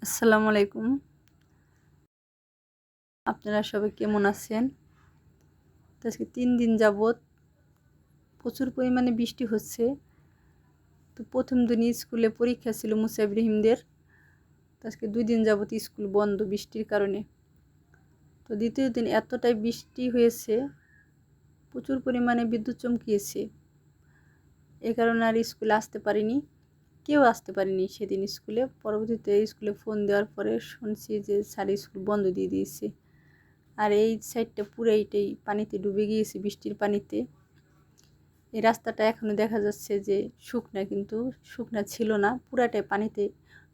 আসসালামু আলাইকুম। আপনারা সবাই কেমন আছেন? তো আজকে ৩ দিন যাবৎ প্রচুর পরিমাণে বৃষ্টি হচ্ছে। তো ১ম দিনই স্কুলে পরীক্ষা ছিল মুসা ইব্রাহিমদের। তো আজকে ২ দিন যাবৎ স্কুল বন্ধ বৃষ্টির কারণে। তো দ্বিতীয় দিন এতটাই বৃষ্টি হয়েছে, প্রচুর পরিমাণে বিদ্যুৎ চমকিয়েছে। এ কারণে আর স্কুলে আসতে পারিনি। কেউ আসতে পারেনি সেদিন স্কুলে। পরবর্তীতে স্কুলে ফোন দেওয়ার পরে শুনছি যে স্যার স্কুল বন্ধ দিয়ে দিয়েছে। আর এই সাইডটা পুরাইটাই পানিতে ডুবে গিয়েছে বৃষ্টির পানিতে। এই রাস্তাটা এখনও দেখা যাচ্ছে যে শুকনা, কিন্তু শুকনা ছিল না, পুরাটাই পানিতে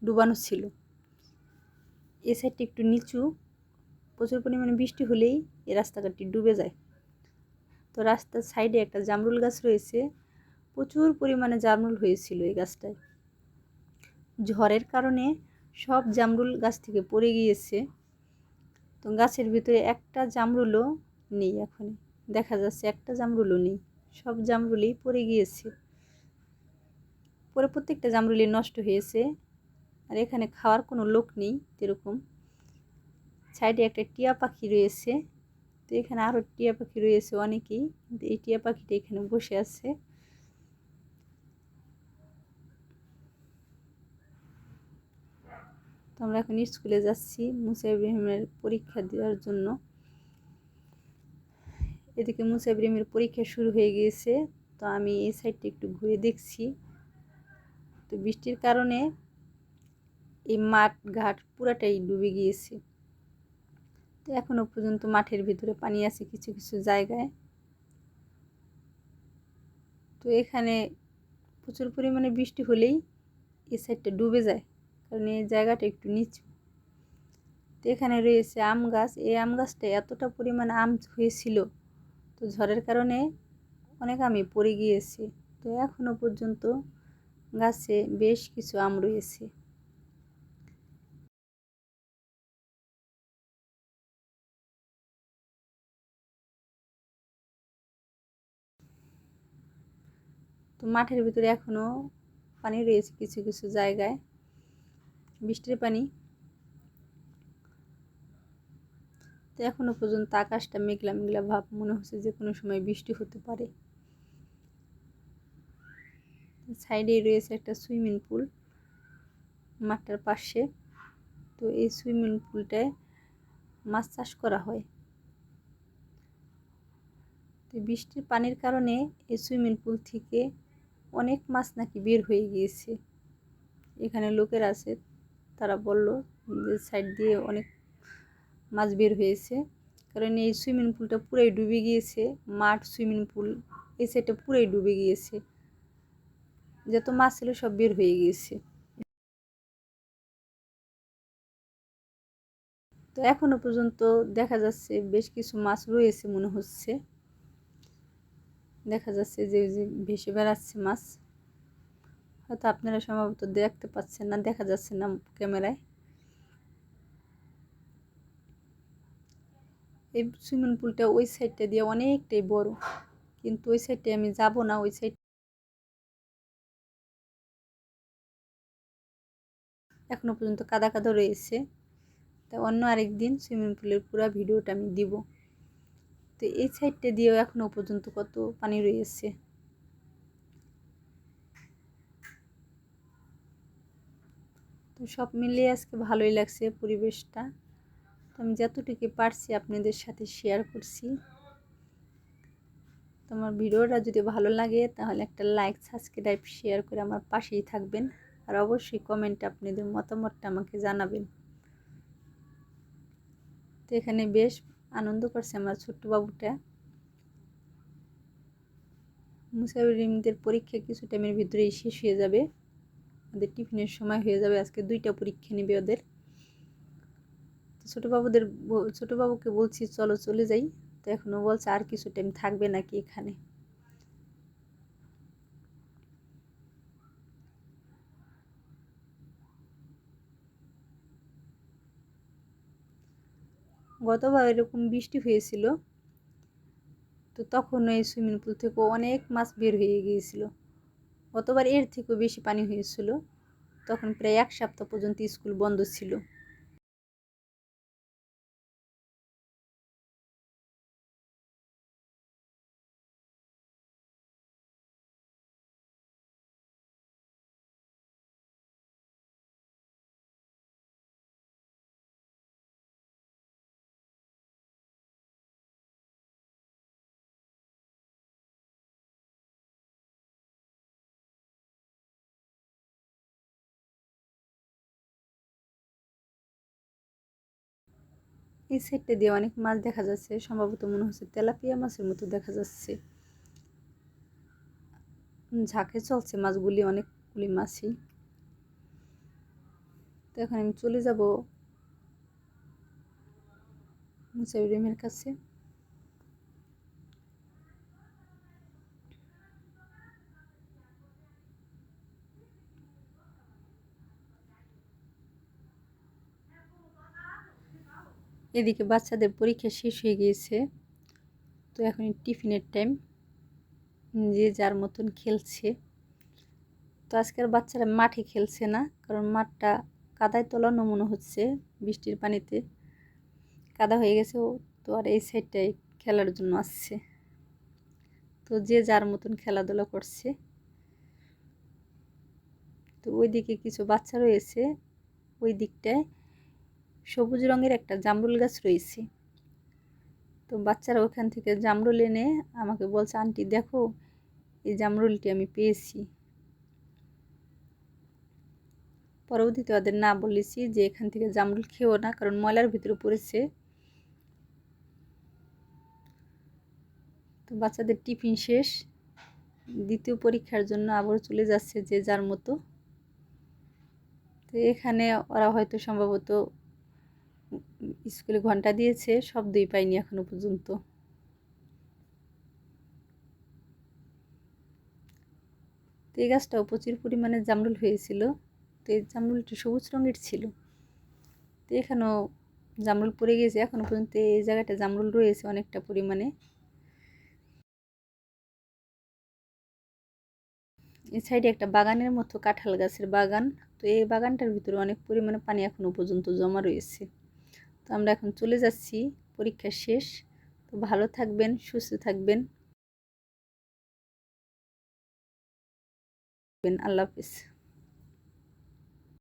ডুবানো ছিল। এই সাইডটা একটু নিচু, প্রচুর পরিমাণে বৃষ্টি হলেই এই রাস্তাঘাটটি ডুবে যায়। তো রাস্তার সাইডে একটা জামরুল গাছ রয়েছে, প্রচুর পরিমাণে জামরুল হয়েছিল এই গাছটায়। ঝড়ের কারণে সব জামরুল গাছ থেকে পড়ে গিয়েছে। তো গাছের ভিতরে একটা জামরুলও নেই, এখন দেখা যাচ্ছে একটা জামরুলও নেই, সব জামরুলই পড়ে গিয়েছে। পরে প্রত্যেকটা জামরুলি নষ্ট হয়েছে। আর এখানে খাওয়ার কোনো লোক নেই এরকম। সাইডে একটা টিয়া পাখি রয়েছে। তো এখানে আরও টিয়া পাখি রয়েছে অনেকেই, কিন্তু এই টিয়া পাখিটা এখানে বসে আছে। তো আমরা এখন স্কুলে যাচ্ছি মুসা ইব্রাহিমের পরীক্ষা দেওয়ার জন্য। এদিকে মুসা ইব্রাহিমের পরীক্ষা শুরু হয়ে গিয়েছে। তো আমি এই সাইডটা একটু ঘুরে দেখছি। তো বৃষ্টির কারণে এই মাঠ ঘাট পুরাটাই ডুবে গিয়েছে। তো এখনো পর্যন্ত মাঠের ভিতরে পানি আছে কিছু কিছু জায়গায়। তো এখানে প্রচুর পরিমাণে বৃষ্টি হলেই এই সাইডটা ডুবে যায়, কারণ এই জায়গাটা একটু নিচু। তো এখানে রয়েছে আম গাছ। এই আম গাছটা এতটা পরিমাণে আম হয়েছিল, তো ঝড়ের কারণে অনেক আমই পড়ে গিয়েছে। তো এখনো পর্যন্ত গাছে বেশ কিছু আম রয়েছে। তো মাঠের ভিতরে এখনো পানি রয়েছে কিছু কিছু জায়গায়, বৃষ্টির পানি। তো এখনো পর্যন্ত আকাশটা মেঘলা মেঘলা ভাব, মনে হচ্ছে যে কোনো সময় বৃষ্টি হতে পারে। সাইডেই রয়েছে একটা সুইমিং পুল মাঠটার পাশে। তো এই সুইমিং পুলটায় মাছ চাষ করা হয়। তো বৃষ্টির পানির কারণে এই সুইমিং পুল থেকে অনেক মাছ নাকি বের হয়ে গিয়েছে। এখানে লোকের আছে, তারা বলল যে সাইড দিয়ে অনেক মাছ বের হয়েছে, কারণ এই সুইমিং পুলটা পুরাই ডুবে গিয়েছে। মাঠ, সুইমিং পুল এই সাইডটা পুরাই ডুবে গিয়েছে, যত মাছ ছিল সব বের হয়ে গিয়েছে। তো এখনো পর্যন্ত দেখা যাচ্ছে বেশ কিছু মাছ রয়েছে, মনে হচ্ছে দেখা যাচ্ছে যে ভেসে বেড়াচ্ছে মাছ। হয়তো আপনারা সম্ভবত দেখতে পাচ্ছেন না, দেখা যাচ্ছে না ক্যামেরায়। এই সুইমিং পুলটা ওই সাইডটা দিয়ে অনেকটাই বড়, কিন্তু ওই সাইডে আমি যাব না। ওই সাইড এখনো পর্যন্ত কাদা কাদা রয়েছে। তা অন্য আরেক দিন সুইমিং পুলের পুরো ভিডিওটা আমি দিব। তো এই সাইডটা দিয়েও এখনো পর্যন্ত কত পানি রয়েছে। তো সব মিলিয়ে আজকে ভালোই লাগছে পরিবেশটা। তো আমি যতটুকু পারছি আপনাদের সাথে শেয়ার করছি। তোমার ভিডিওটা যদি ভালো লাগে তাহলে একটা লাইক, সাবস্ক্রাইব, শেয়ার করে আমার পাশেই থাকবেন। আর অবশ্যই কমেন্টে আপনাদের মতামতটা আমাকে জানাবেন। তো এখানে বেশ আনন্দ করছে আমার ছোট্ট বাবুটা। মুসাফিরদের পরীক্ষা কিছু টাইমের ভিতরেই শেষ হয়ে যাবে, ওদের টিফিনের সময় হয়ে যাবে। আজকে 2টা পরীক্ষা নেবে ওদের। তো ছোটো বাবুকে বলছি চলো চলে যাই। তো এখনও বলছে আর কিছু টাইম থাকবে নাকি এখানে। গতবার এরকম বৃষ্টি হয়েছিল, তো তখন এই সুইমিং পুল থেকে অনেক মাছ বের হয়ে গিয়েছিল। গতবার এর থেকেও বেশি পানি হয়েছিল। তখন প্রায় 1 সপ্তাহ পর্যন্ত স্কুল বন্ধ ছিল। এই সাইডটা দিয়ে অনেক মাছ দেখা যাচ্ছে, সম্ভবত মনে হচ্ছে তেলাপিয়া মাছের মতো দেখা যাচ্ছে। ঝাঁকে চলছে মাছগুলি, অনেকগুলি মাছই। তো এখন আমি চলে যাব মুসা ইব্রাহিমের কাছে। এদিকে বাচ্চাদের পরীক্ষা শেষ হয়ে গিয়েছে, তো এখন টিফিনের টাইম, যে যার মতন খেলছে। তো আজকের বাচ্চারা মাঠে খেলছে না, কারণ মাঠটা কাদায় তলানো মনে হচ্ছে, বৃষ্টির পানিতে কাদা হয়ে গেছে। তো আর এই সাইডটাই খেলার জন্য আসছে, তো যে যার মতন খেলাধুলা করছে। তো ওইদিকে কিছু বাচ্চা রয়েছে, ওই দিকটায় সবুজ রঙের একটা জামরুল গাছ রয়েছে। তো বাচ্চারা ওখান থেকে জামরুল এনে আমাকে বলছে, আন্টি দেখো এই জামরুলটি আমি পেয়েছি। পরবর্তীতে ওদের না বলেছি যে এখান থেকে জামরুল খেও না, কারণ ময়লার ভিতরে পড়েছে। তো বাচ্চাদের টিফিন শেষ, দ্বিতীয় পরীক্ষার জন্য আবার চলে যাচ্ছে যে যার মতো। তো এখানে ওরা হয়তো সম্ভবত স্কুলে ঘন্টা দিয়েছে, শব্দই পাইনি এখনো পর্যন্ত। তো এই গাছটাও প্রচুর পরিমাণে জামরুল হয়েছিল। তো এই জামরুলটা সবুজ রঙের ছিল। তো এখানেও জামরুল পড়ে গিয়েছে, এখনো পর্যন্ত এই জায়গাটা জামরুল রয়েছে অনেকটা পরিমাণে। এই সাইডে একটা বাগানের মতো কাঁঠাল গাছের বাগান। তো এই বাগানটার ভিতরে অনেক পরিমাণে পানি এখনো পর্যন্ত জমা রয়েছে। তো আমরা এখন চলে যাচ্ছি, পরীক্ষা শেষ। তো ভালো থাকবেন, সুস্থ থাকবেন, আল্লাহ হাফেজ।